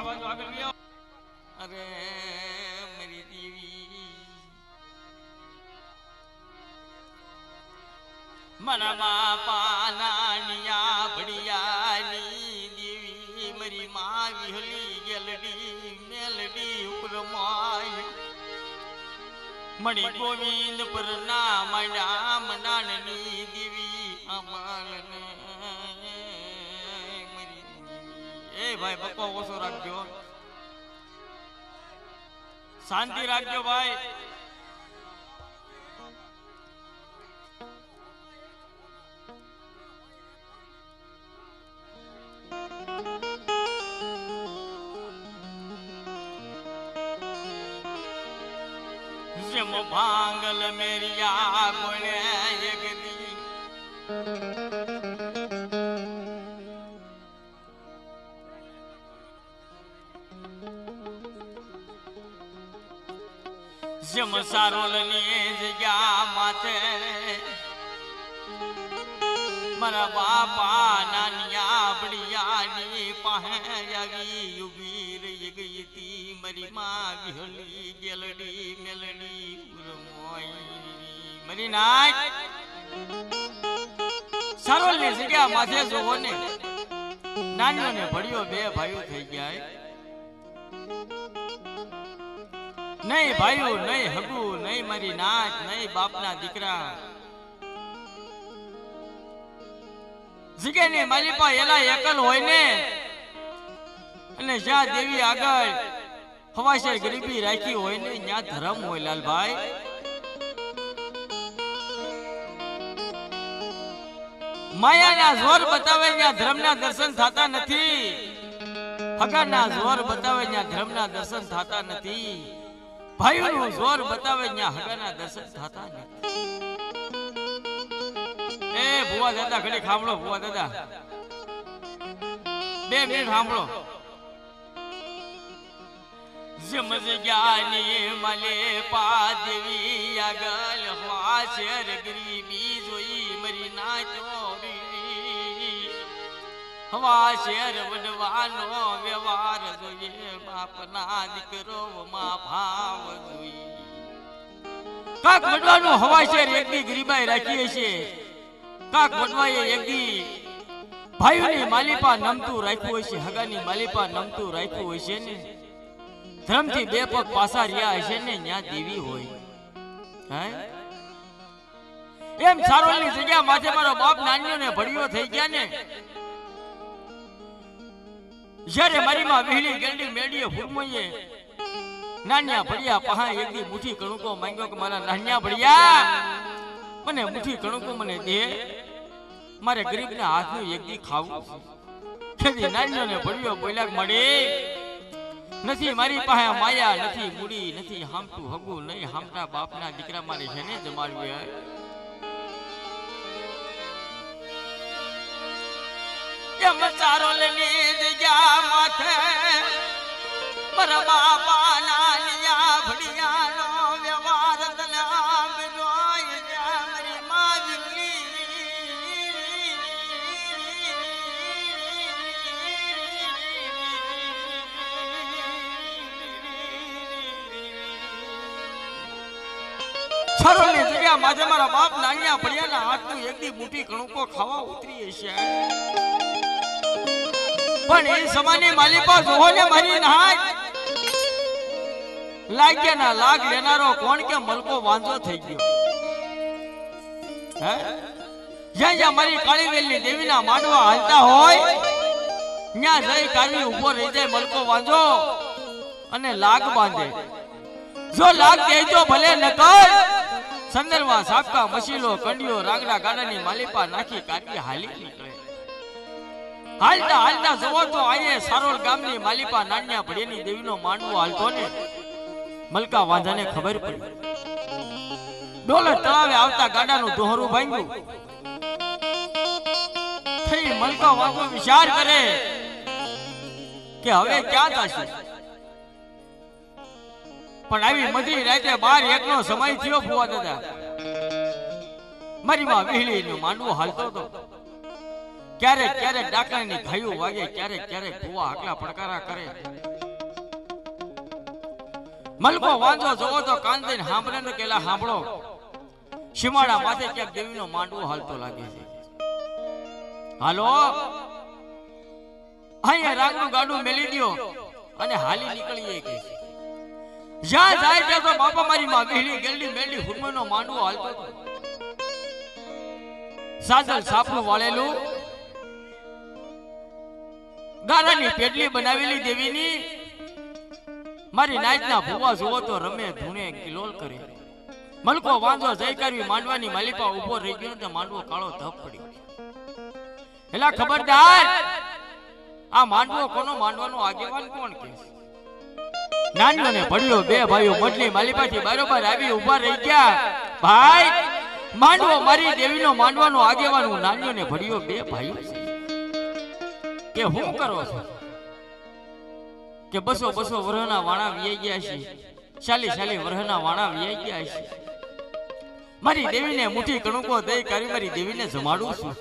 બાજુ આગળ ગયો અરે મારી દેવી મના બાપા નાનિયા ભડિયાની દેવી મારી માં વિહલી ગેલડી મેલડી ઉપરમાય મણી ગોવિંદ પર નામ નામ નાનની દેવી અમારને એ ભાઈ બકો ઓછો રાખજો શાંતિ રાખજો ભાઈ જેમ ભાંગલ મેરિયા બોલે એકદી જેમ સારોલની જગ્યા માથે મારા બાપા નાનિયા બડિયાની પાસે આવી ઉભી રહી ગઈ હતી મારી માં વિહલી ગેલડી મેલડી ઉરમોઈ મારી નાચ સારોલની જગ્યા માથે જોવો ને નાનીઓ ને ભડિયો બે ભાઈઓ થઈ ગયા નહીં ભાઈઓ નહીં હગુ નહીં મારી નાચ નહીં બાપના દીકરા જીગેની માલિપા એલા એકલ હોય ને અને જ્યાં દેવી આગળ હવાશર ગરીબી રાખી હોય ને ત્યાં ધર્મ હોય લાલભાઈ માયાના જોર બતાવે ત્યાં ધર્મના દર્શન થતા નથી હગાના જોર બતાવે ત્યાં ધર્મના દર્શન થતા નથી ભાઈઓનું જોર બતાવે ત્યાં હગાના દર્શન થતા નથી એ ભુવા દાદા ઘડી સાંભળો ભુવા દાદા 2 મિનિટ સાંભળો જમ જગ્યાની મલે પા દેવી આગળ હવાશર ગરીબી જોઈ મરી ના ચોરી હવાશર વડવાનો વ્યવહાર જોઈએ બાપના દીકરો માં ભાવ જોઈ કાક વડવાનું હવાશર એકદી ગરીબાઈ રાખી છે કાક વડવાએ એકદી ભાઈઓની માલિપા નમતું રાખ્યું હોય છે હગાની માલિપા નમતું રાખ્યું હોય છે ને ધર્મથી બે પગ પાછા રહ્યા હશે ને ત્યાં દેવી હોય એમ સારોલની જગ્યા માથે મારો બાપ નાનીઓ ને ભડિયો થઈ ગયા ને જ્યારે મારી માં વિહળી ગેંડી મેડીએ ફૂરમોઈએ નાન્યા ભડિયા પહા એકદી મુઠ્ઠી કણુકો માંગ્યો કે મારા નાન્યા ભડિયા મને મુઠ્ઠી કણુકો મને દે મારે ગરીબના હાથનું એકદી ખાવું છે નાન્યો ને ભડિયો બોલ્યા મળી નથી મારી પાસે માયા નથી મૂડી નથી હામતું હગું નહીં હામતા બાપના દીકરા મારે છે ને જમાડ્યું એમ ચારોલની જગ્યા માથે મારા બાપા નાનિયા ભડિયાનો વ્યવહાર દલામ રોય મારી માવલી ચારોલની જગ્યા માથે મારા બાપ નાનિયા ભડિયાના હાથનું એકદી મોટી કણુકો ખાવા ઉતરી છે પણ એ સમાની માલિપા જોહો ને મારી નાચ લાગ્યા ના લાગ લેનારો કોણ કે મલકો વાંધો થઈ ગયો હે જ્યાં જ્યાં મારી કાળીવેલની દેવીના માંડવા હાલતા હોય ત્યાં જઈ કાલી ઉભો રહી જાય મલકો વાંધો અને લાગ બાંધે જો લાગ દેજો ભલે નકર સંદર્ભા સાપકા મશીલો કંડિયો રાગડા ગાડાની માલિપા નાખી કાઢી હાલી નીકળે હાલતા હાલતા જવો તો આયે સારોલ ગામની માલિપા નાન્યા ભડિયાની દેવીનો માંડવો હાલતો ને મલકા વાંધાને ખબર પડી ડોલર તળાવે આવતા ગાડાનું દોહરું ભાંગ્યું થઈ મલકા વાંધો વિચાર કરે કે હવે ક્યાં થશે પણ આવી મધી રાતે 12-1 નો સમય થયો ફુવા દાદા મારી માં વિહળીનો માંડવો હાલતો હતો ક્યારેક ક્યારેક ડાકણાની ખાયું વાગે ક્યારેક ક્યારેક ફુવા આકલા પડકારા કરે મલકો વાંધો જોવો તો કાન દઈને સાંભળે ને કેલા સાંભળો સીમાડા માથે ક્યાંક દેવીનો માંડવો હાલતો લાગે છે હાલો અહીંયા રાગનું ગાડું મેલી દ્યો અને હાલી નીકળીએ કે જ્યાં જાય ત્યાં તો બાપા મારી માં ગેલી ગેલી મેલી હુરમનો માંડવો હાલતો સાજલ સાપનું વાળેલું ગારાની પેટલી બનાવેલી દેવીની મારી નાચના ભુવા જોવો તો રમે ધૂણે કિલોલ કરે મલકો વાંધો જય કરવી માંડવાની માલિપા ઉભો રહી ગયો તો માંડવો કાળો ધપ પડ્યો એલા ખબરદાર આ માંડવો કોનો માંડવાનો આગેવાન કોણ કે નાનીઓ ને પડ્યો બે ભાઈઓ મડલી માલિપાથી બરોબર આવી ઉભા રહી ગયા ભાઈ માંડવો મારી દેવીનો માંડવાનો આગેવાન હું નાનીઓ ને પડ્યો બે ભાઈઓ કે હું કરો છો કે બસો બસો વર્ષના વાણા વિયાઈ ગયા છે ચાલી ચાલી વર્ષના વાણા વિયાઈ ગયા છે મારી દેવીને મુઠ્ઠી કણુકો દઈ કરી મારી દેવીને જમાડું છું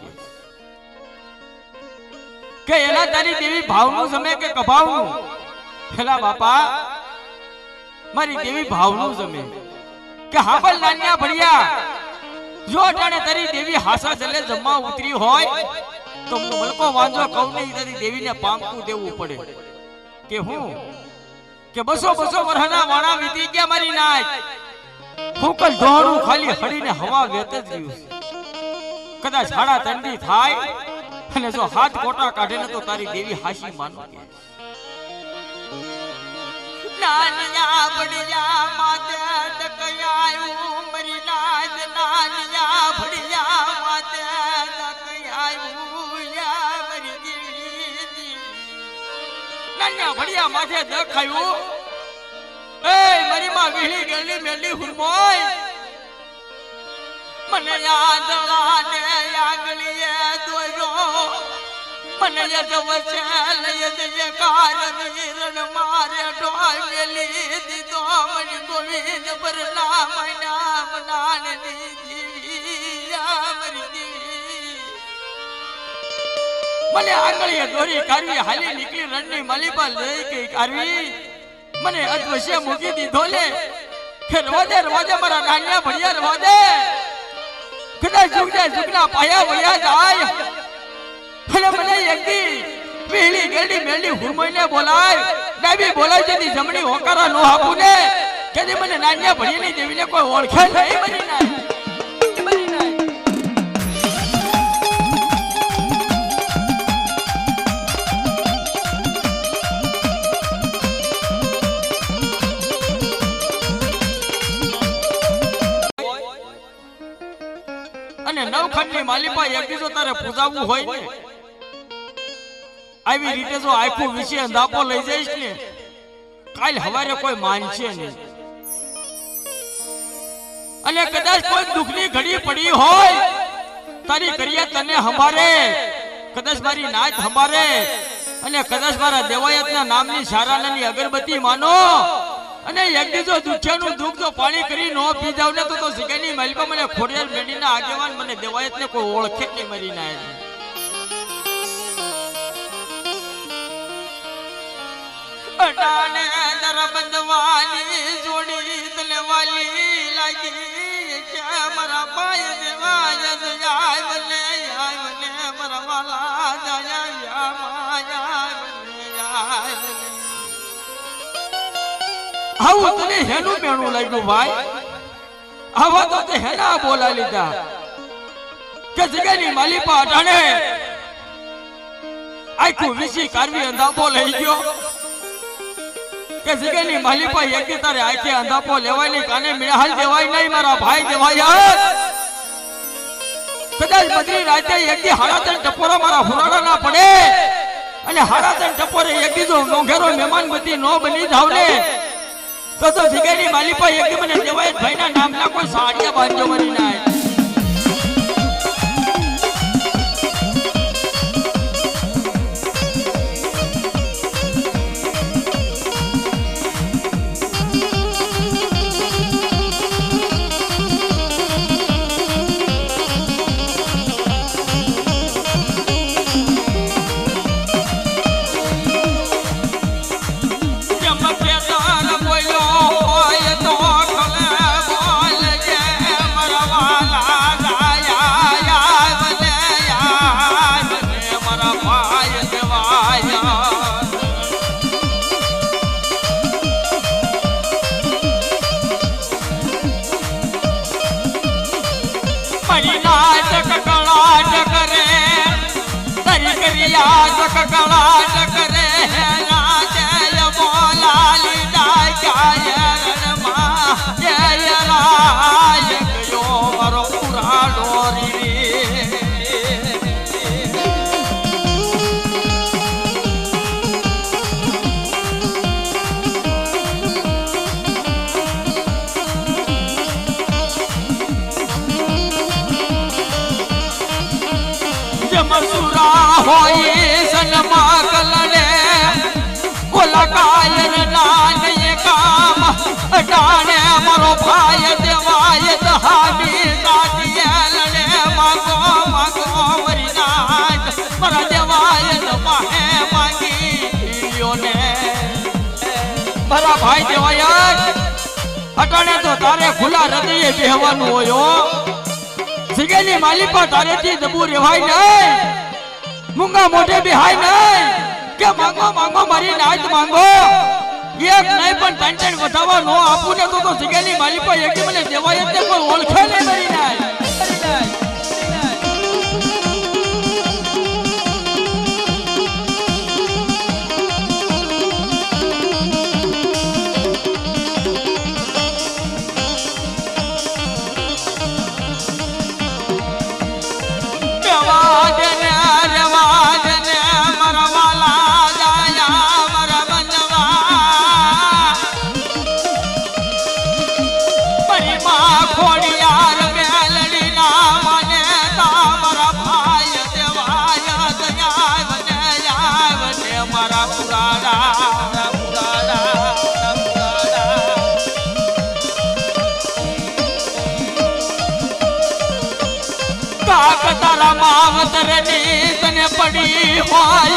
કે એલા તારી દેવી ભાવનું જમે કે કભાવનું એલા બાપા મારી દેવી ભાવનું જમે કે હાબલ નાન્યા ભડિયા જો અટાણે તારી દેવી હાસા જલે જમવા ઉતરી હોય તો મલકો વાંધો કહું નહીં તારી દેવીને પામતું દેવું પડે કે હું કે બસો બસો વર્ષના વાણા વીતી ગયા મારી નાચ ફૂકલ ધોણું ખાલી હડીને હવા વેત જ ગયું કદાચ હાડા ઠંડી થાય અને જો હાથ કોટા કાઢે ને તો તારી દેવી હાસી માનો કે નાનિયા ભડિયા માતે દકયાયું મરી નાચ નાનિયા ભડિયા માતે દકયાયું યા મરી દેવી નાનિયા ભડિયા માથે દખાયું એ મરી માં વીહી ગલી મેલી હુરમોય મને યાદ લાને આગલીએ દોરો મને યદ વચે લય દે કાર વીરન મારે ડોય મેલી દીધો મન ગોવિંદ પરલા મના મનાન દીધી મરી દેવી મને આગલીએ દોરી કારવી હાલી નીકળી રણની માલિપા લઈ ગઈ કારવી મને અધવશ્ય મૂકી દીધો લે કે રોદે રોદે મારા નાન્યા ભડિયા રોદે કદાચ જુગના પાયા વયા જાય અને મને એકદી વીહળી ગેડી મેલી હુરમઈને બોલાય ડાબી બોલાય જતી જમણી હોકારા નો આપું ને કે મને નાન્યા ભડિયાની દેવીને કોઈ ઓળખે નહીં બની ના નવખંડની માલિપા એક દીધો તારે પૂજાવું હોય ને આવી રીતે જો આખું વિશે અંધાપો લઈ જઈશ ને કાલ હવારે કોઈ માનશે નહીં અને કદાચ કોઈ દુઃખની ઘડી પડી હોય તારી કરિયા તને હંભારે કદાચ મારી નાચ હંભારે અને કદાચ મારા દેવાયતના નામની શારાનાની અગરબત્તી માનો અને એક દીજો દુખ્યાનું દુઃખ જો પાણી કરી નો પી જાવ ને તો સિગાની માલિપા મને ખોડિયાર મેડીના આગેવાન મને દેવાયતને કોઈ ઓળખે નહીં મરી ના અટાણે દરબંધવાની જોડી તને વાલી લાગી કે મારા પાય દેવાય જાય મને મારા વાલા જાય માયા આવું તને હેનું મેણું લાગ્યું ભાઈ આવા તો તે હેના બોલા લીધા કે જગ્યાની માલિપા અટાણે આખું વિસી કારવી અંધાપો લઈ ગયો કે જગ્યાની માલિપા એકદી તારે આખે અંધાપો લેવાય નહીં કાને મેહાલ દેવાય નહીં મારા ભાઈ દેવાય કદાચ બદરી રાતે એકદી હાડાતન ટપોરા મારા હુરાડા ના પડે અને હાડાતન ટપોરે એકદી જો નોઘેરો મહેમાન બધી નો બની જાવ ને તો જગ્યાની માલિપા એકદી મને દેવાય ભાઈના નામના કોઈ સાડિયા બાંધજો મરી ના Yo ककड़ाट करे है राजे बोला लीदा कायर मां जय राय गयो मरो पूरा डोरी मसूरा होई सनमा कलने बोला कायर नान ये काम डाने मरो भाई देवाय दहामी साथिया लने मांगो मांगो मरी नाच मरा देवाय दबाहे मांगी लियो ने मरा भाई देवाय अटाने तो तारे खुला हृदय बेहवानु होयो सिगेली माली पर तारे थी दबू रेवाई नहीं मुंगा मोटे बिहाई नहीं क्या मांगो मांगो मरी नाच मांगो एक नहीं पण टेंशन बतावा नो आपुने तो सिगेली माली पर एक मने देवाय ते कोई ओळखे नहीं मरी नाच तारा मावतर नीतने पड़ी होय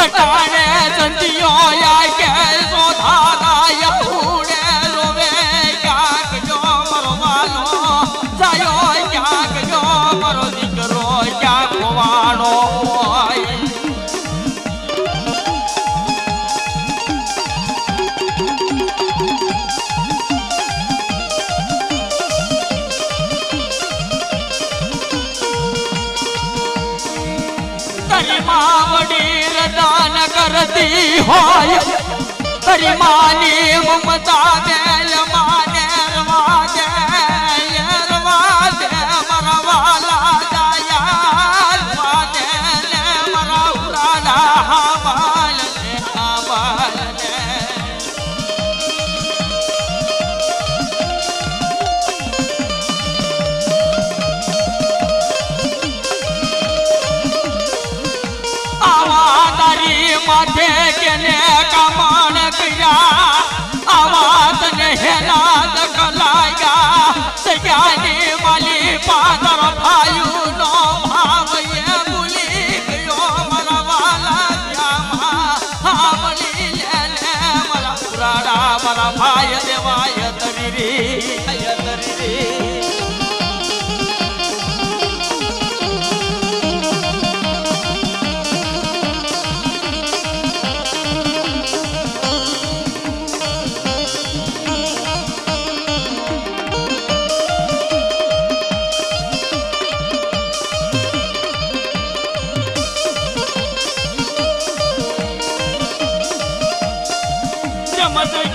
अटाने संतियो या के सोधारा या उड़े रोवे क्या जो मरवालो जायो क्या जो मरो दिकरो क्या खोवानो होय मावड़ी दान करती होय तरी मानी ममता बेल माने रवाजे मरवाला दया वादे मरा उड़ाला बाल माथे के ने कमान किया आवाज ने नाद कलाया सयानी माली पादर भायु नो भाव ये बुली गयो मरवाला श्यामा हामली लेने मरा पुराड़ा मरा भाई देवाय तरीरी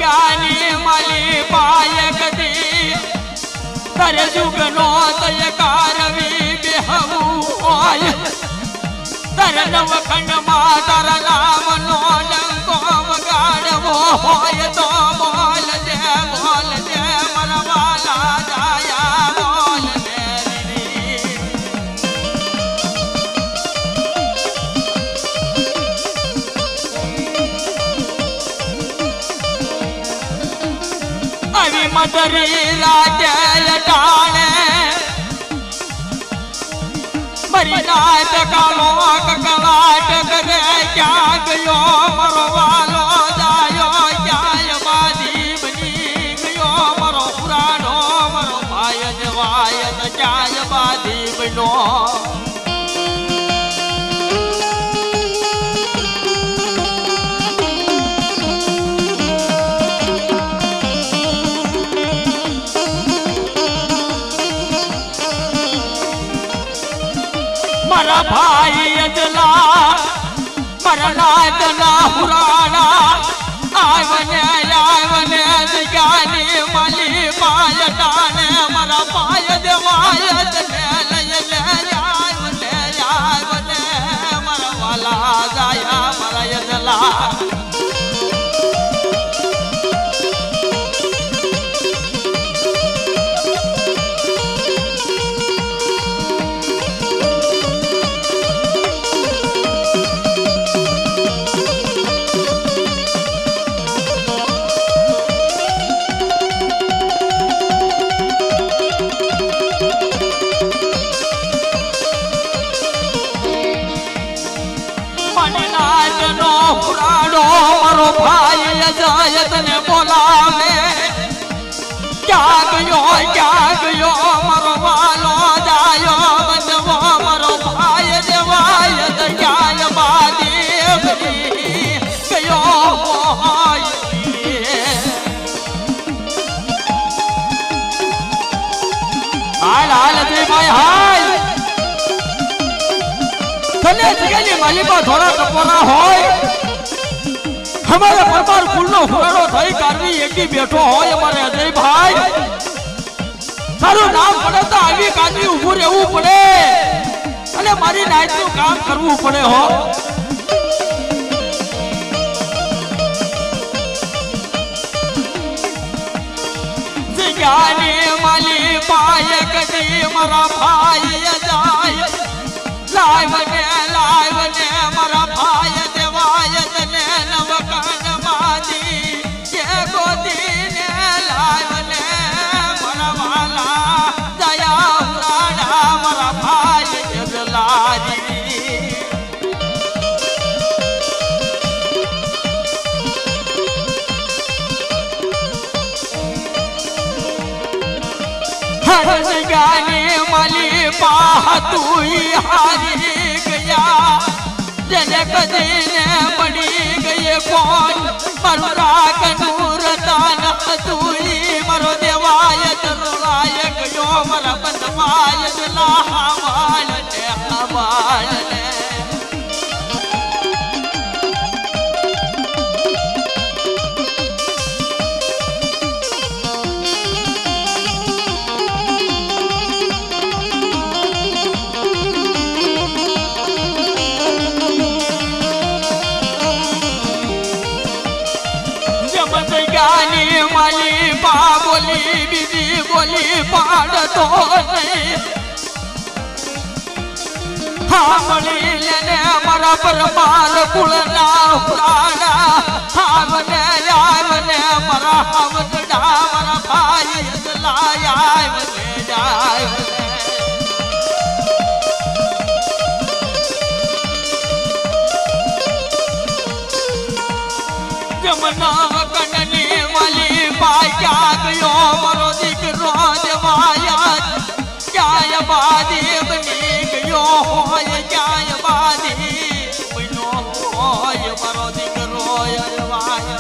ज्ञानी मली पायक दी कर जुगनो तय कारवी बेहू ओय तर नव खंड मातर नाम नो लंको गाड़ वो होय तो बोल जे मरवाला जाया बोल मदरी राजे टाणे मरी नाच कालो ककड़ाट करे क्या गयो मरवालो जायो जाय बादी बनी गयो मरो पुरानो मरो भाय जवाय जाय बादी बनो भाई अजला નાટ ના હુરાડા આવને જગાની માલી પાય ટાણે મારા પાય દેવાય તને લઈ લે આવને મારા વાલા જાયા મારા યદલા मारो भाई जाए तने बोलावे क्या गयो मारो वालो जायो बनवो मारो भाई देवाय क्या बादी गयो हाल हाल दे भाई हाल तने जगली मालिका थोड़ा कपोरा होय हमारे परमार कुलनो फुगारो થઈ કારવી એકી બેઠો હોય અમારે અજય ભાઈ તારું નામ પડે તો આવી કાજી ઊભું રહેવું પડે અને મારી નાઈટનું કામ કરવું પડે હો જગાની માલી પાય કદી મારા ભાઈ જાય લાય મને મારા ભાઈ દેવાય તને નવકાન માદી કે ગોદીને લાય મને મારા વાલા દયા ઉરાડા મારા ભાઈ જલાજી हर गाने माली पाह तू हारी गया जनक दिन बड़ी गए कौन मरुरा कनूर तान तूई मरो देवायत रुलाय गयो मर बनवाय लाहवाल ने हवाल ने माली पा बोली बीजी बोली पाड़ तो नहीं हाँ मली लेने मरा पर मार कुलना पुराना हाँ मने मरा हम डा मरा भाई लाया मने जाए जमना कननी वाली पाई क्या गयो मरो दिकरो देवाया क्या बादी बनी गयो होय क्या बादी बनो होय मरो दिकरो देवाया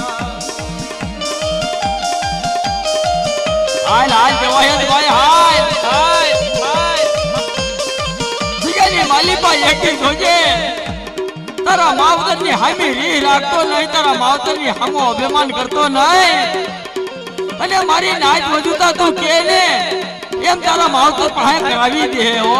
हाय हाय देवाया देवाया हाय हाय हाय जिगनी माली पाई एक सोजे तारा मावतर ની હામી રી રાખતો નહીં તારા માવતર ની હામો અભિમાન કરતો નહીં અને મારી નાચ વજુતા તું કે ને એમ તારા માવતર પાસે કરાવી દે હો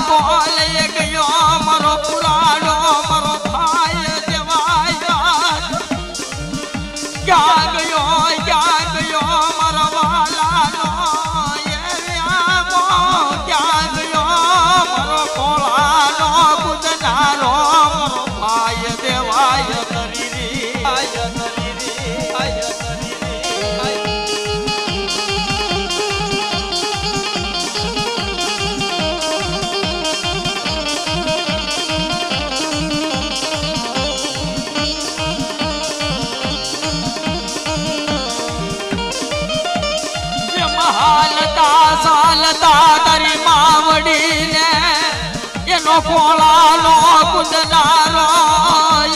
बोले गयो मरो पुरानो मरो भाई देवाया क्या गयो मरो वाला नो ये आमो क्या गयो मरो कोलानो कुदनारो मरो भाई देवाया तरीरी आय तरीरी आय ચાલતા ચાલતા તારી માવડીને એનો કોળાનો કુંદનારો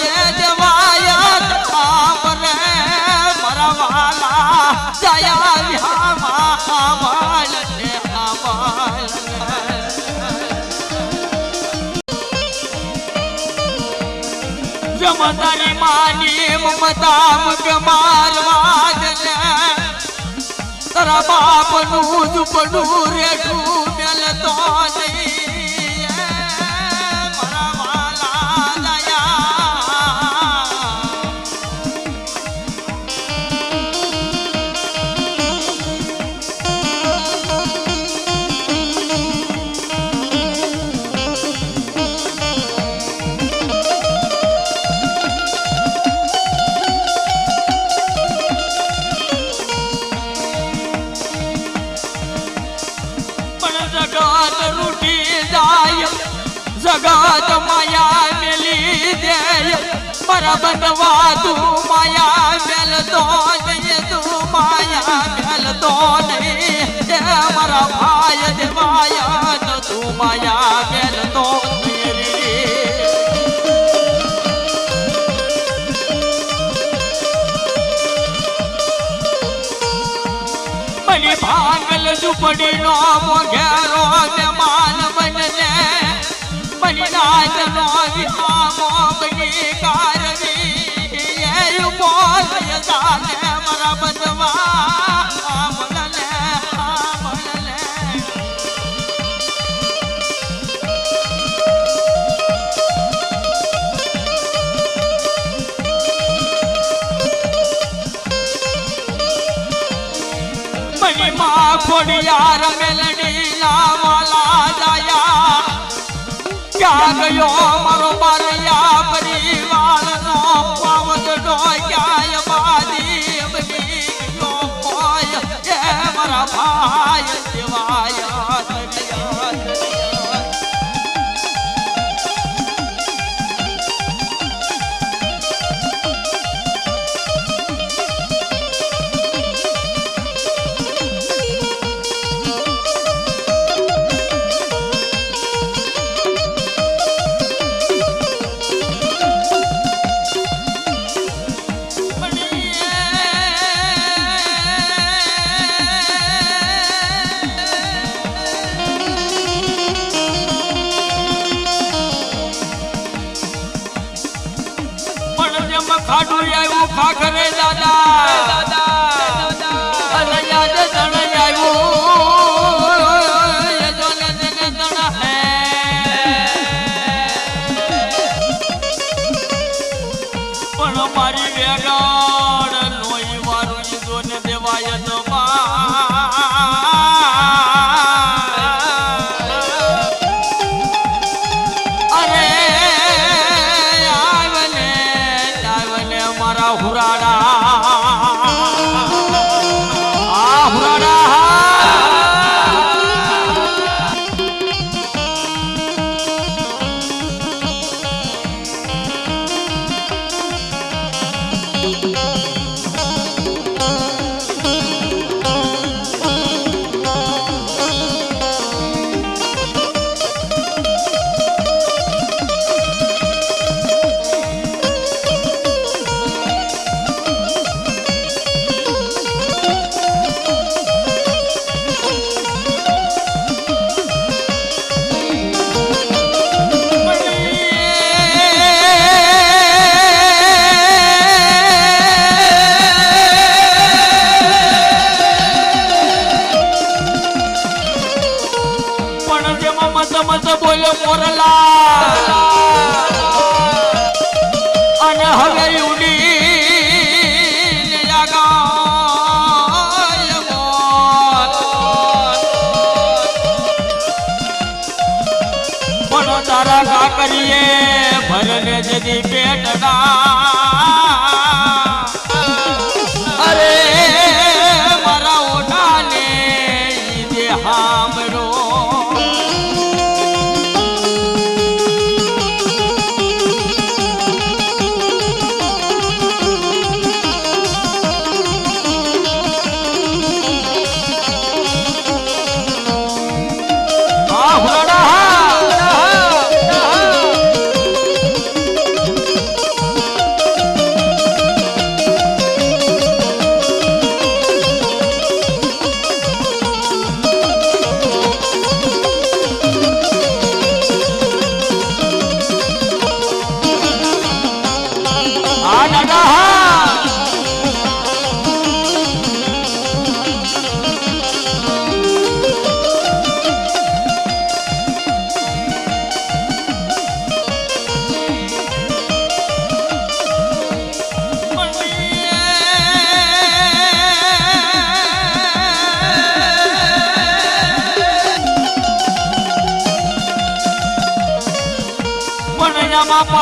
એ દેવાયત કામરે મારા વાલા જયા વિહામાં જમતારી માની મમતા મુખ મારવા દે તારા બાપનું ઝૂંપડું રેઠું મેલતો નહીં મારા વાલા દયા જગત રૂઠી જાય જગત માયા મેલી દે મારા બનવા તું માયા મેલતો નહીં તું માયા મેલતો નહીં મારા ભાઈ દેવાયા તું માયા મેલતો બની ભાંગલ ઝૂંપડી નો મોઘેરો મહેમાન બનને બની નાચ નો વિહામો બની કારવી એ બોલ જાને મારા બનવા મળને મળને બની માં ખોડિયાર મેલડી ના વાલા જાયા ક્યાં ગયો મારો બારયા પરિવાર નો પાવત નો ક્યાંય બાદી બની ગયો કોઈ એ મારા ભાઈ દેવાયા ખાડું આવ્યું ખાખરે દાદા અલયા દે દણ આવ્યું એ જોને દેને દણ હે પણ મારી વેગાડ નોઈ વારું જોને દેવાય તો મત બોલો મોરલા અને હવે ઉડી પણ તારા કા કરીએ ભરને જદી પેટના અરે મારા ઓઢાને દે હામરો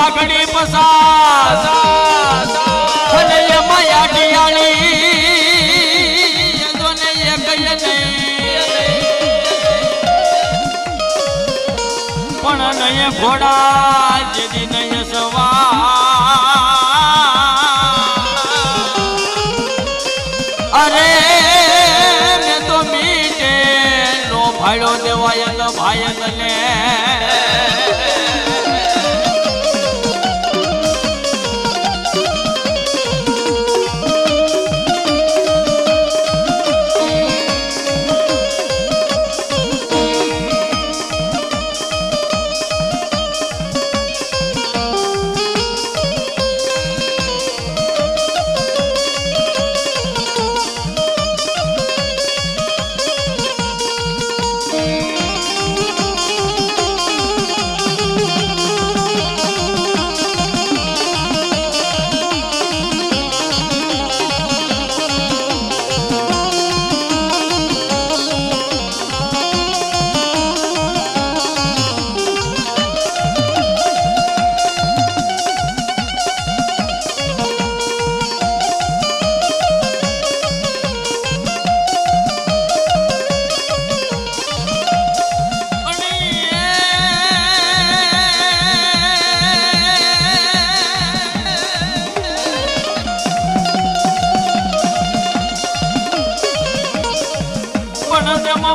પાઘડી પસાર અને એમાં યાડિયાળી દોને એક નહીં પણ નહીં ઘોડા જેદી નહીં સવા અરે મેં તો મીટે નો ભાડો દેવાય ભાઈ તને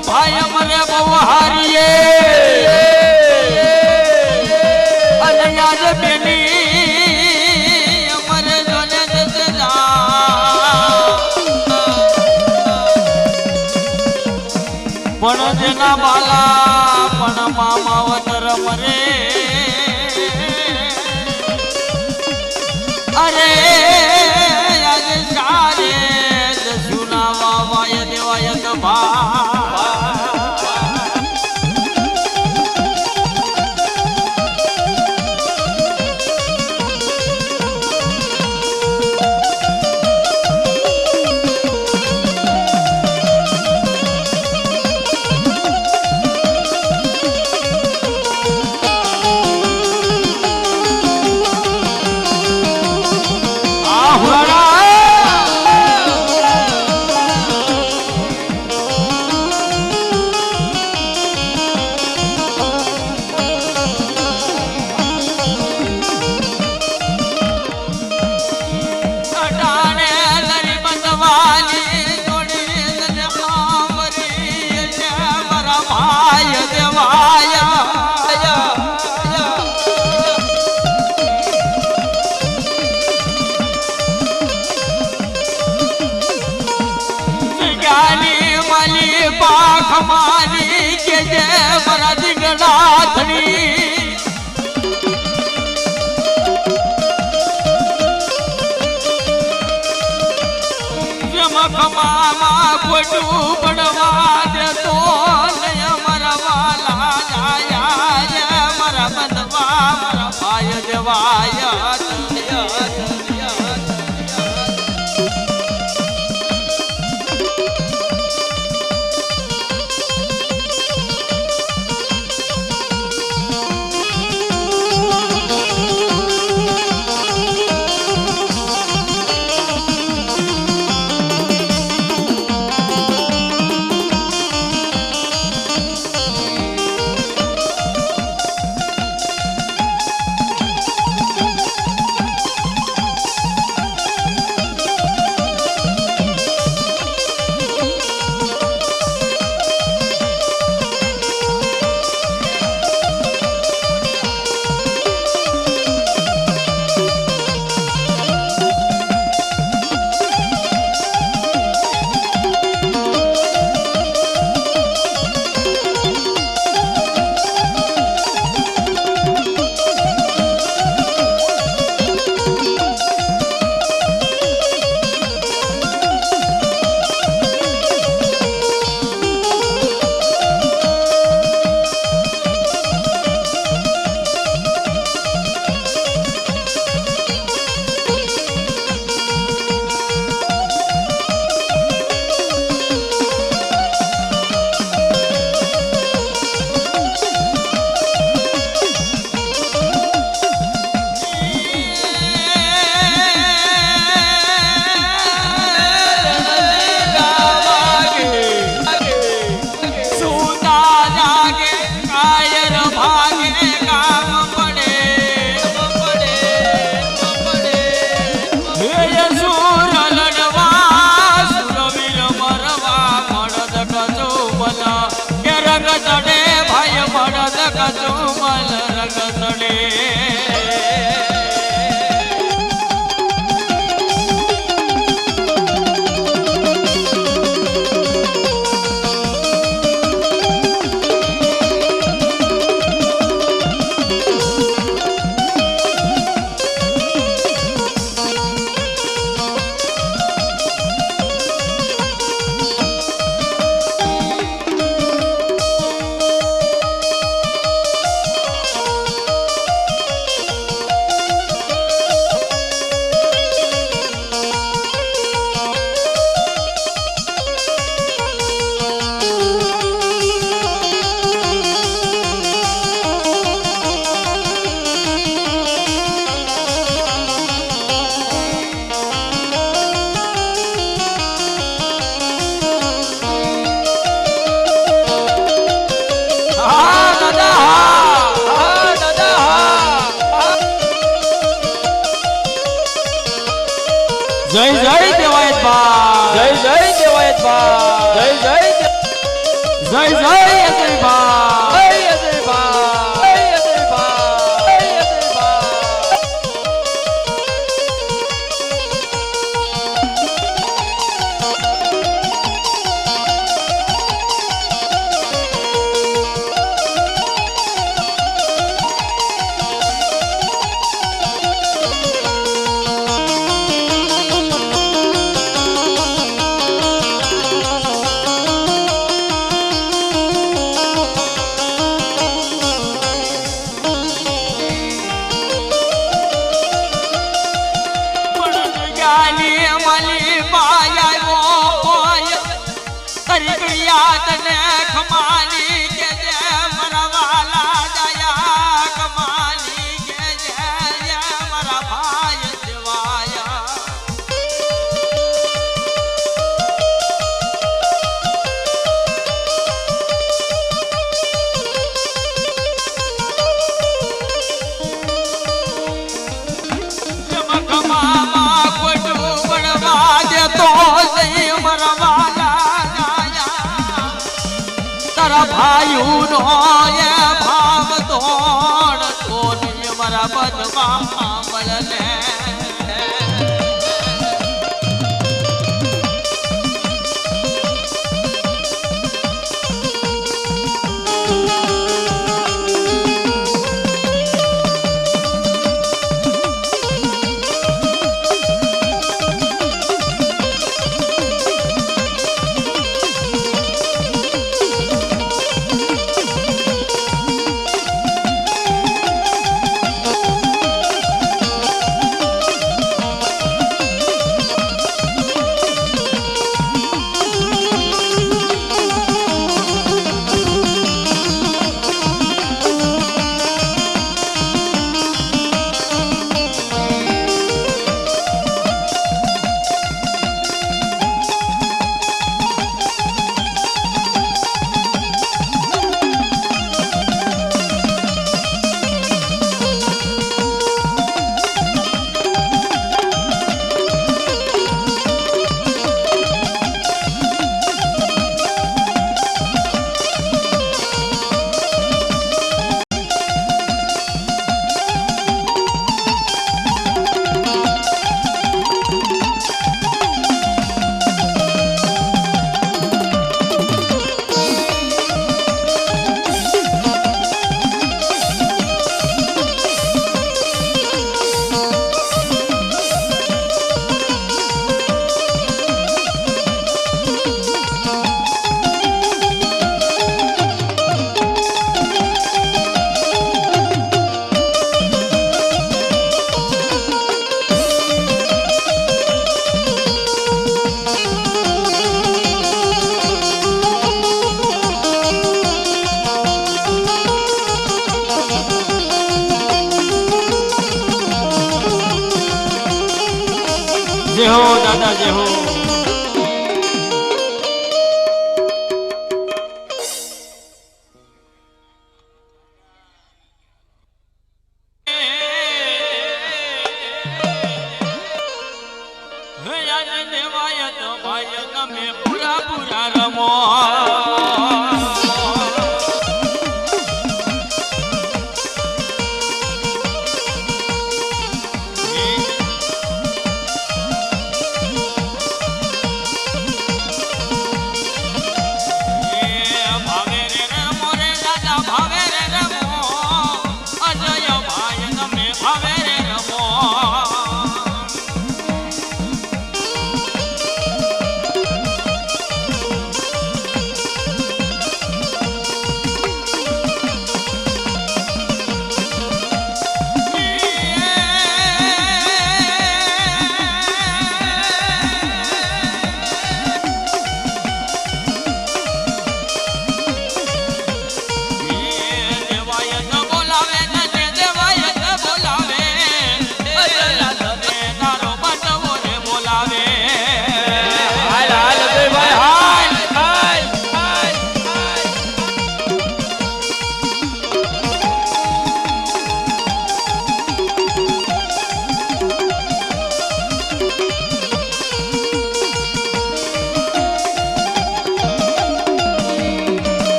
ભાઈ મને બહુ હારીએ અને યાદ બેની મને જોને પણ જેના બાલા પણ મામા વતર મરે અરે યાદ સારે દસુના વાવાય દેવાય ભા ખમાની કે જે મારા દીકરાથણી જેમાં ખમામાં ખોટું પડવા દેતો નહીં મારા વાલા જાયા મારા બંધવા મારા ભાઈ દેવાયા ચોમલ રગતડે જય જય દેવાયત બા જય જય દેવાયત બા જય જય જય જય અજય બા જય અજય બા જય અજય બા જય અજય બા તને ખમાલી કે જે મારા વાલા દયા કમાલી કે જે મારા ભાઈ દેવાયા જમકમામાં કોટું બળવા દેતો સહી મારા વાલા ભાઈનો એ ભાવ તોડ તો મારા બધવા મળને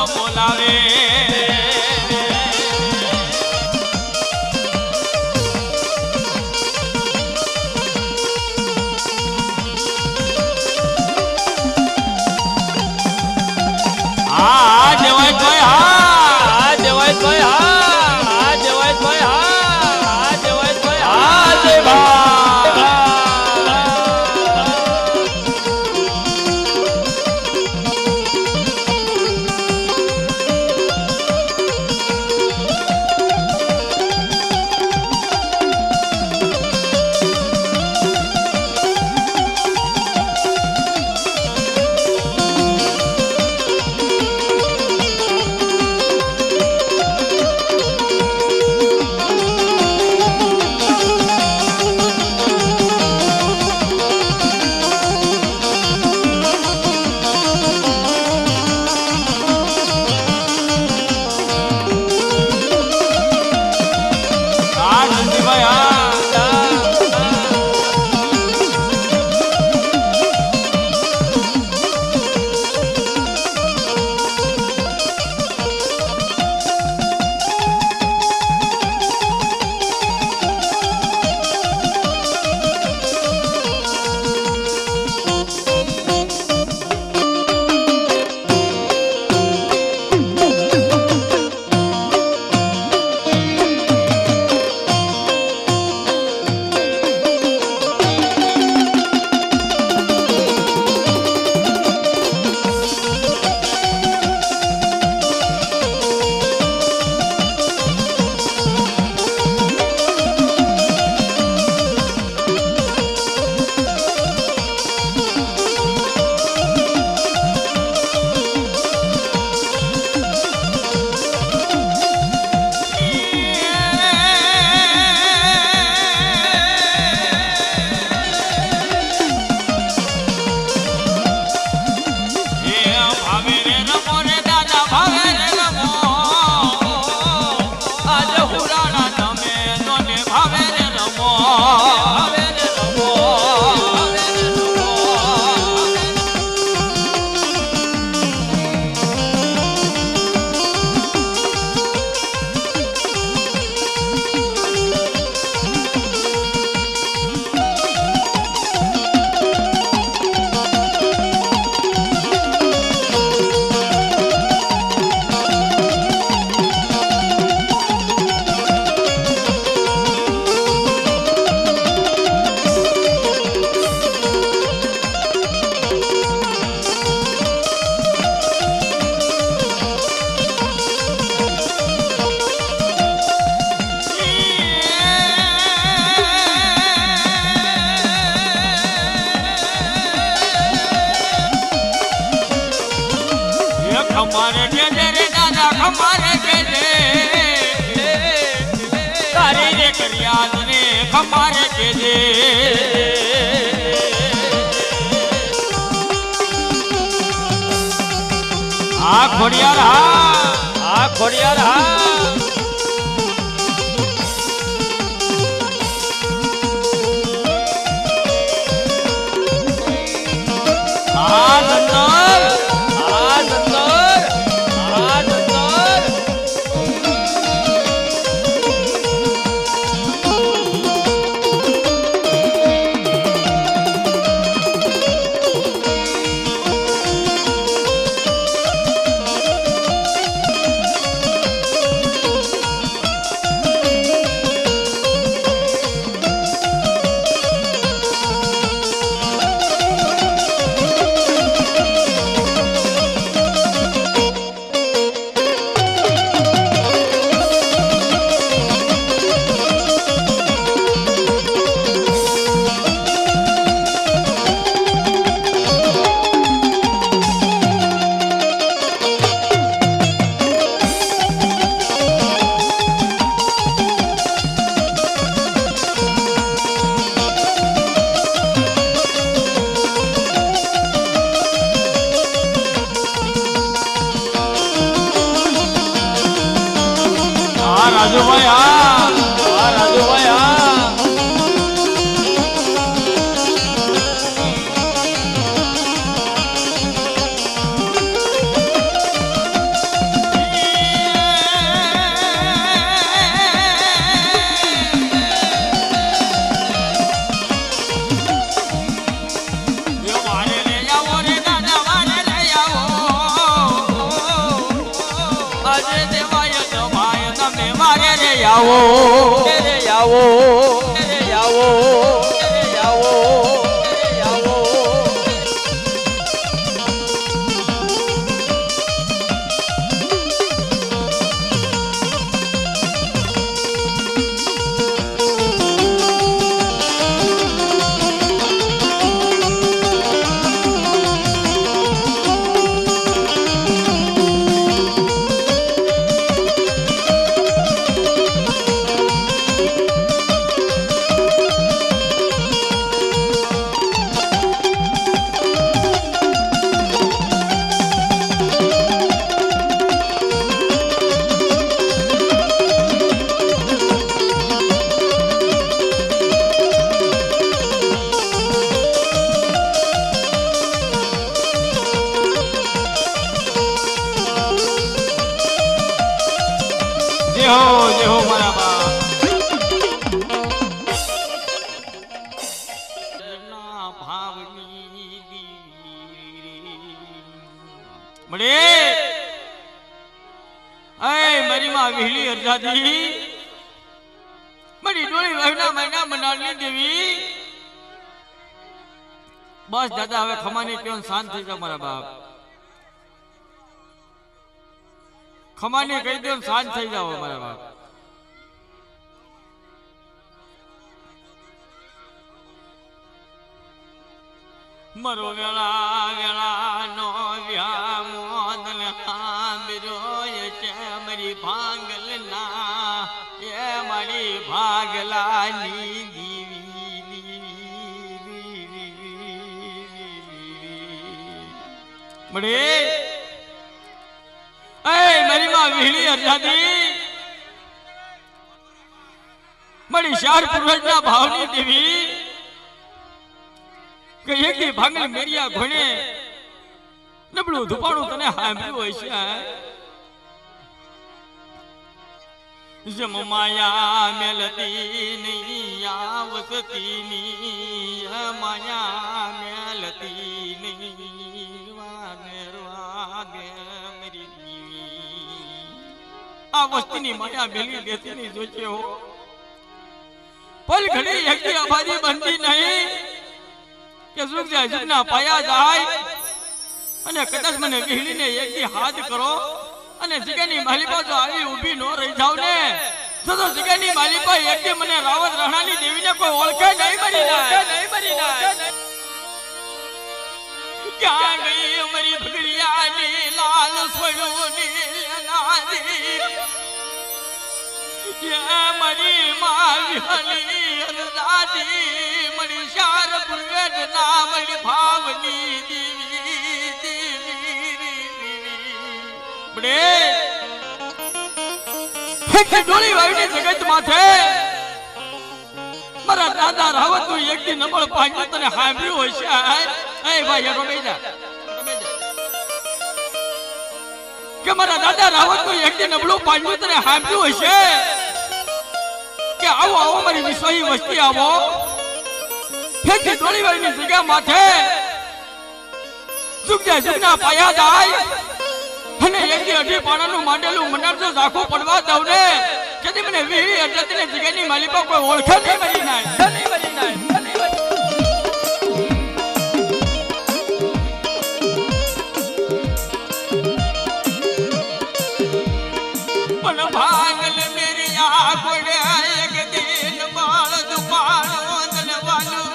બોલાવે હા જવાય ભાઈ હા જવાય ભાઈ હા જવાય ભાઈ હા જવાય ભાઈ હા જય ભાઈ खमारे के रे दादा खमारे के तारी रे करियाद ने खमारे के आ खोड़िया रहा રાજુભાઈ હા રાજુભાઈ હા આવો રે આવો રે આવો રે આવો રે આવો जय हो मारा बाप बड़े मारी माँ विहली अर्जादी बड़ी डोली वहना महीना मनाली देवी बस दादा हवे खमानी क्यों शांत थी जाओ मारा बाप खमानी कही दो शांत थी जाओ मारा बाप मरो वेला वेला नो व्या मोदन हामिरो ये मरी भांगल ना ये मरी भागला नी बड़े मेरी माँ विहली अर्जादी बड़ी शार पुरुषना भावनी देवी कहिए कि भांगल मेरिया घोणे नबळू धुपाणू तने हांभळ्યું હશે जम माया मेलती नहीं आवसती नहीं माया मेलती नहीं वागे मेरी आ वस्तीनी माया मेली देती नहीं सोचे हो पल घड़ी एक आबादी बनती नहीं કે સુખ જાય સુખના પાયા જાય અને કદાચ મને વિહળીને એકથી હાથ કરો અને જગ્યાની માલિપા જો આવી ઊભી ન રહી જાવ ને તો જગ્યાની માલિપા એકથી મને રાવત રણાની દેવીને કોઈ ઓળખે નહીં મરી જાય ક્યાં ગઈ અમારી ભગડિયાની લાલ સોયડોની લાદી કે મારી માં વિહળી દાદી मरी शार पुरवेट नामली भावनी देवी बड़े एक डोली वावनी जगत माथे मारा दादा रावत नु एक दिन नंबर 5 तने हांभळ्યું હશે ए भाई હેડો બેજા કે મારા દાदा रावत नु एक दिन નબળું 5 તને હાંભળ્યું હશે કે આવો આવો મારી વિશ્વાહી વસ્તી આવો फेंकी डोली वाली जगह माथे सुखजा सुखना पाया जाय અને એકથી અઢી પાણાનું માંડેલું મનારજો ઝાખું પડવા દઉં ને જેથી મને વીહી અડધીને જગ્યાની માલિકા કોઈ ઓળખે નહીં મરી નાય પણ ભાગલ મેરી આ ગોડે એક દિન બાળ દુપાણો દલવાનું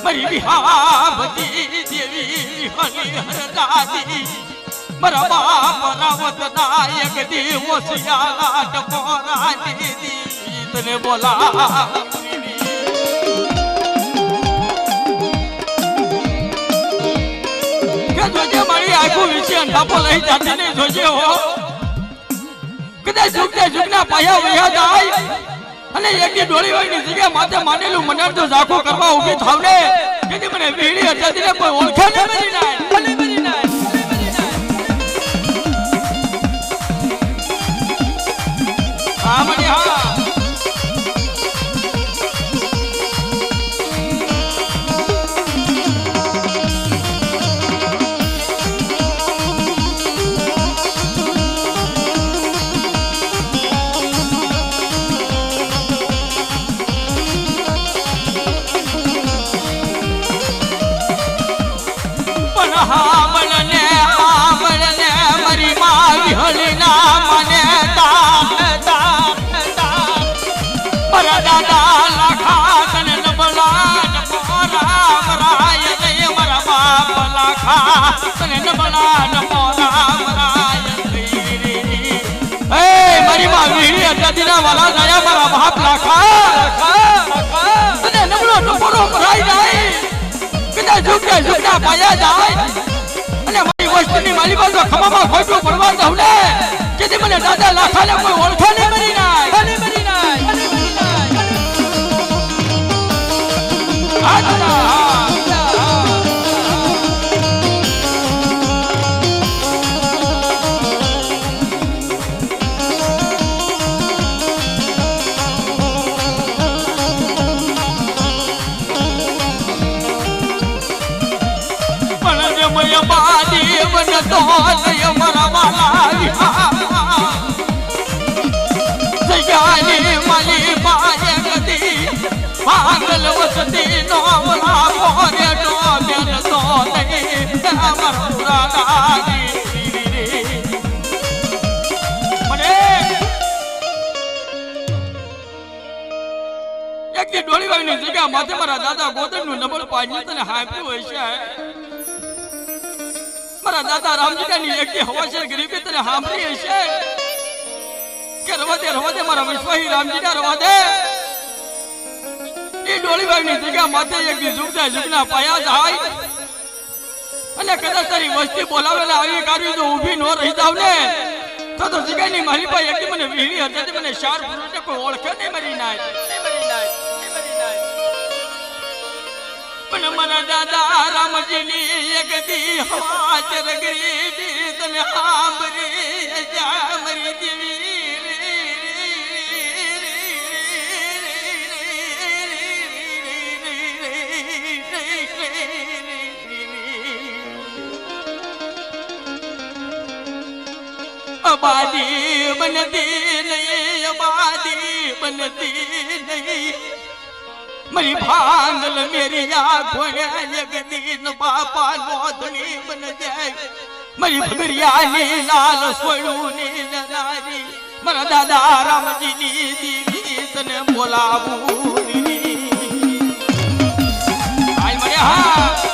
मरी विहावती देवी विहली हरदादी मरा बाप रावत नायक देवो सियालाट पोरा दीदी तने बोला के जोजे मारी आखू विचे अंधापो लई जाती नहीं जोजे हो कदे जुगना पाया वया जाय અને એકની ડોળી વાળીની જગ્યા માથે માંડેલું મનારજો ઝાખો કરવા ઊભી થાવ ને જેથી મને વીહળી અજાદીને કોઈ ઓળખે ન મરી નાય પણ હામળને મારી માં વિહળના મને મારા દાદા લાખા તને નબળા નમો રામ રાય જય મારા બાપ લાખા તને નબળા નમો રામ રાય જય મારી માં વિહળી અજાદીના વાલા દયા મારા બાપ લાખા તને નબળો ટપોરો ભરાઈ જાય કદા ઝુકડા પાયા જાય અને મારી વસ્તુની માલી બાજુ ખમામાં ખોટું પડવા દઉં ને જેથી મને દાદા લાખાને કોઈ ઓળખે નહીં મરી નાય પાગલ વસતી નો મલા પોરે ડોમેર તો નહીં અમર પુરાણી મને એક દી ડોળી વાળીની જગ્યા માથે મારા દાદા ગોદરનું નબળ પાણી તને હાંપ્યું હોય છે મારા દાદા રામજીની એક દી હવાશેર ગરીબી તને સાંભળી હશે કે રવા દે મારા વિશ્વાહી રામજીના રવા દે એ ડોળીબાઈની જગ્યા માથે એક ઝુકના પાયા જાય અને કદાચ તારી વસ્તી બોલાવેલા આવી કાર્યું તો ઊભી નો રહી જાવ ને તો જગ્યાની મારી પાસે એક મને વીહળી હતી મને શાર પુરુષને કોઈ ઓળખે નહીં મરી નાય પણ મારા દાદા રામજીની એક દી હવાચર ગરીબી તને સાંભળી જા મરી દેવી आबादी बनती नहीं मरी भांगल मेरी आंखों एक दिन बापा नोधनी बन जाए मरी भगरिया लाल सोड़ूनी नारी मरा दादा रामजी नी दीदी तने बोलावूनी आई मरे हाँ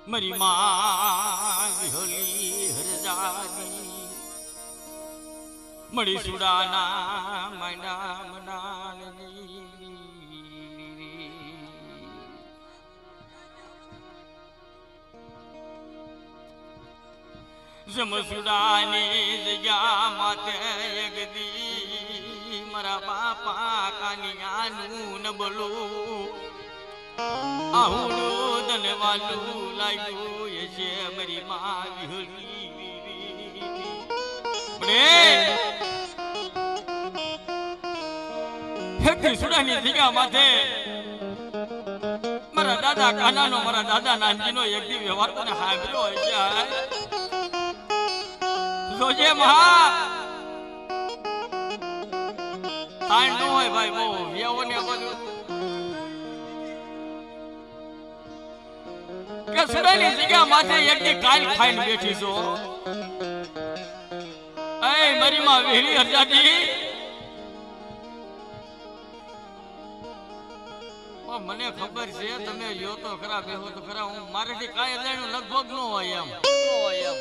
मरी मां विहोली हरजानी मड़ी सुडाना मैना मनानी जम सुडानी जया माते यगदी मरा बापा कानियानु न बोलो આહુડું તને વાલું લાગ્યું એ છે મારી માં વિહળી હેતી સુડાની જગ્યા માથે મારા દાદા કાનાનો મારા દાદા નાનજીનો એક દી વ્યવહાર તને સાંભળ્યો હોય છે જોજે મહા તાણ ન હોય ભાઈ બહુ વ્યવો ને બધું કે સુડાની જગ્યા માથે એક દી કાલ ખાઈને બેઠી છો એ મારી માં વેલી હરજાદી મને ખબર છે તમે યો તો ખરા બેહો તો ખરા હું મારેથી કાંઈ અજાણ્યું લગભગ ન હોય એમ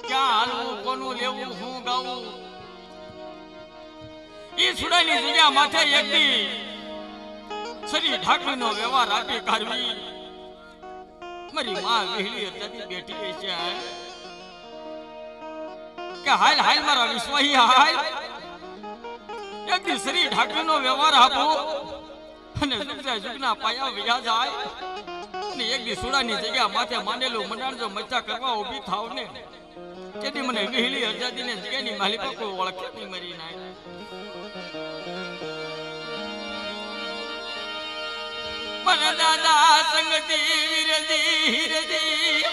ક્યાં હાલવું કોનું લેવું શું ગાવું ઈ સુડાની જગ્યા માથે એક દી સરી ઢાકણીનો વ્યવહાર આપી કાઢવી મારી માં વેલી હરજાદી બેઠી છે કે હાલ હાલ મારા વિશ્વાહી હાલ એક દી શ્રી ઢાકરનો વ્યવહાર આપો અને જુગના પાયા વ્યા જાય અને એક દી સુડાની જગ્યા માથે માનેલું મંડાણ જો મચ્ચા કરવા ઊભી થાવ ને તેથી મને વિહળી હરજાદીને જગ્યાની માલિકા કોઈ ઓળખે નહીં મરી નાય મને દાદા સંગતી વિરજી હિરજી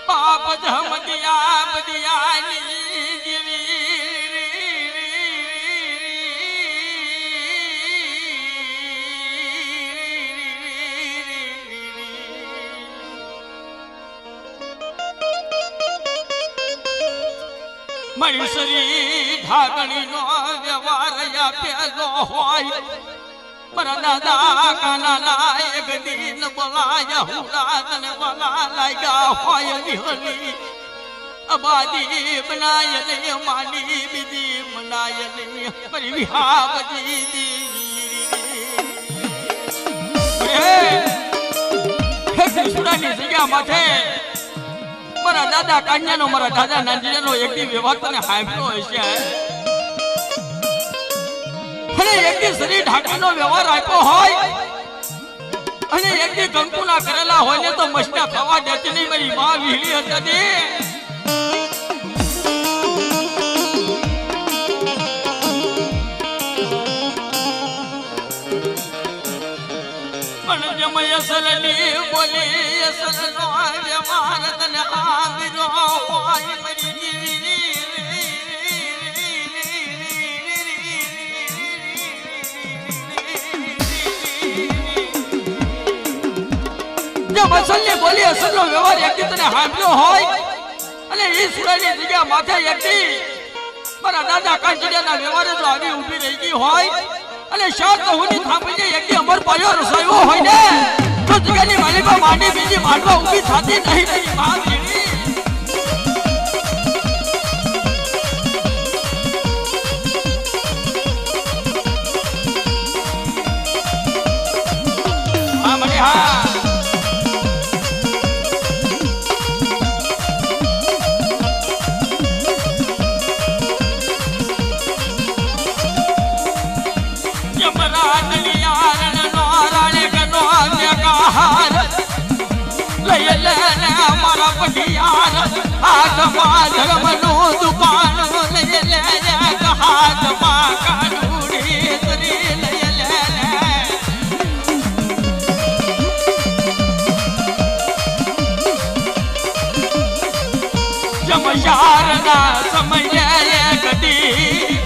પાપ ધમ દિયા બદિયાની મારી શરી ઢાકણીનો વ્યવહાર આપેલો હોય મારા દાદા કાનાના એક દિન બોલાયા હુડા તને બોલા લાગ્યા હોય વિહળી આબાદી બનાય ને માની બીજી મનાય ને મારી વિહાવજી દી સુડાની જગ્યા માથે મારા દાદા કાન્યાનો મારા દાદા નાનજીનો એક દી વ્યવહાર તને સાંભળ્યો હશે અને એક દી શરીર ઢાંકીનો વ્યવહાર આપ્યો હોય અને એક દી કંકુના કરેલા હોય ને તો મસ્તા થવા દેતી નહીં મારી માં વિહળી હતી પણ જમય સલની બોલી સલનો વ્યવહાર તને આવીરો હોય મારી મસલની બોલી અસલનો વ્યવહાર એકથી તને સાંભળ્યો હોય અને એ સુરાની જગ્યા માથે એકથી મારા દાદા કાંચીડાના વ્યવહારે જો આવી ઊભી રહી ગઈ હોય અને શાક હુની થાંભલી એકથી અમર પાયો રસાયો હોય ને તો જગ્યાની માલિકા માંડી બીજી માંડવા ઊભી થતી નહીં નહીં માં ભીડી હા મને હા મારા પટિયાર હાથમાં ધર્મનું દુકાન લઈ લે હાથમાં કાઢુડી તરી લઈ લે જમશારના સમયે કદી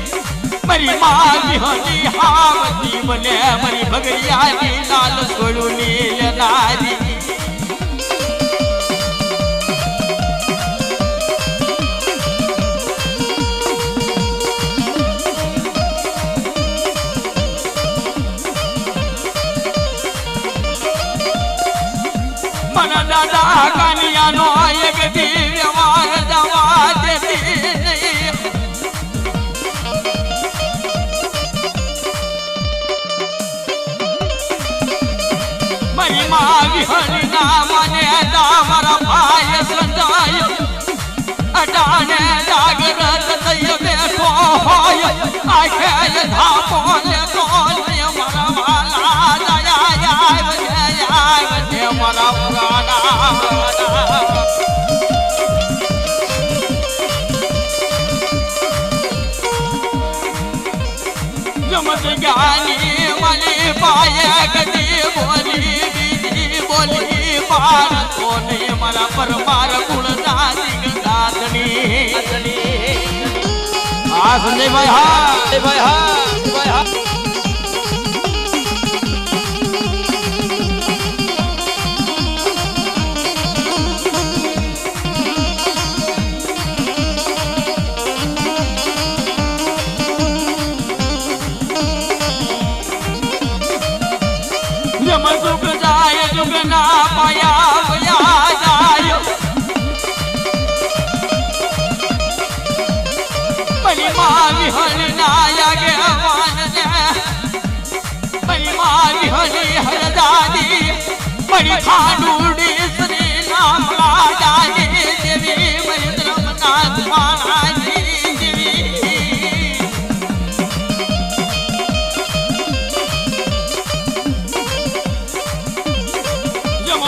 મારી માં વિહળી હાવતી બને મારી ભગરિયાની લાલ છોડું નીલ નારી દાદા કાનિયાનો એક દી વ્યવહાર દવા દેતી નહીં મારી માં વિહળી ના મને મારા ભાઈ સંજાય અડાને જાગરત થઈ બેઠો હોય આખે ધાપો લેતો મારા વાલા મારા પુરાણા જમત જ્ઞાની મને પાયા ગદી બોલી બીજી બોલી પાર કોને મારા પરમાર ગુણદાની ગંગાધણી આ સંજયભાઈ હા ભાઈ હા ભાઈ હા जुग जाय जुग ना पाया वया जाय बड़ी मां विहल नाया गे वान ने बड़ी मां विहल हर दादी बड़ी खाडूडी श्री नाम राजानी देवी महेंद्र नाथ महारानी देवी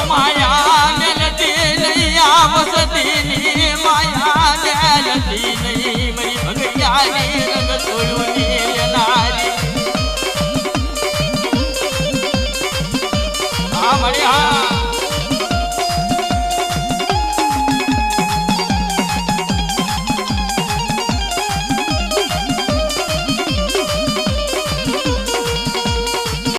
माया मिलती नहीं आवसती माया मिलती नहीं मरी भगयानी रंग सोयूनी नारी हाँ मरी हाँ